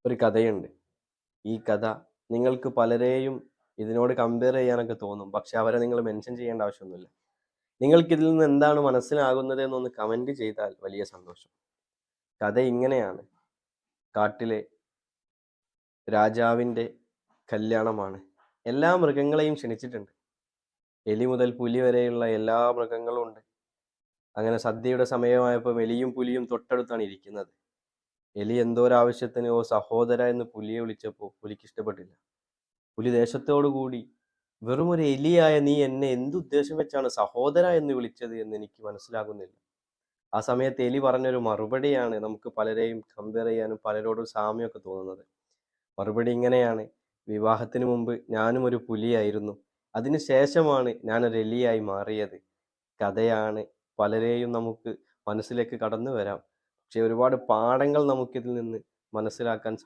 ഒരു കഥയുണ്ട്. ഈ കഥ നിങ്ങൾക്ക് പലരെയും ഇതിനോട് കമ്പയർ ചെയ്യാനൊക്കെ തോന്നും. പക്ഷെ അവരെ നിങ്ങൾ മെൻഷൻ ചെയ്യേണ്ട ആവശ്യമൊന്നുമില്ല. നിങ്ങൾക്കിതിൽ നിന്ന് എന്താണ് മനസ്സിലാകുന്നത് എന്നൊന്ന് കമന്റ് ചെയ്താൽ വലിയ സന്തോഷം. കഥ ഇങ്ങനെയാണ്. കാട്ടിലെ രാജാവിൻ്റെ കല്യാണമാണ്. എല്ലാ മൃഗങ്ങളെയും ക്ഷണിച്ചിട്ടുണ്ട്. എലി മുതൽ പുലി വരെയുള്ള എല്ലാ മൃഗങ്ങളും ഉണ്ട്. അങ്ങനെ സദ്യയുടെ സമയമായപ്പോൾ എലിയും പുലിയും തൊട്ടടുത്താണ് ഇരിക്കുന്നത്. എലി എന്തോ ഒരാവശ്യത്തിന് "ഓ സഹോദരാ" എന്ന് പുലിയെ വിളിച്ചപ്പോൾ പുലിക്ക് ഇഷ്ടപ്പെട്ടില്ല. പുലി ദേഷ്യത്തോടുകൂടി "വെറുമൊരു എലിയായ നീ എന്നെ എന്തുദ്ദേശം വെച്ചാണ് സഹോദരാ എന്ന് വിളിച്ചത് എന്ന് എനിക്ക് മനസ്സിലാകുന്നില്ല." ആ സമയത്ത് എലി പറഞ്ഞൊരു മറുപടിയാണ് നമുക്ക് പലരെയും കമ്പയർ ചെയ്യാനും പലരോടും സാമ്യമൊക്കെ തോന്നുന്നത്. മറുപടി ഇങ്ങനെയാണ്: "വിവാഹത്തിന് മുമ്പ് ഞാനും ഒരു പുലിയായിരുന്നു. അതിന് ശേഷമാണ് ഞാനൊരു എലിയായി മാറിയത്." കഥയാണ്. പലരെയും നമുക്ക് മനസ്സിലേക്ക് കടന്നു വരാം. പക്ഷേ ഒരുപാട് പാഠങ്ങൾ നമുക്കിതിൽ നിന്ന് മനസ്സിലാക്കാൻ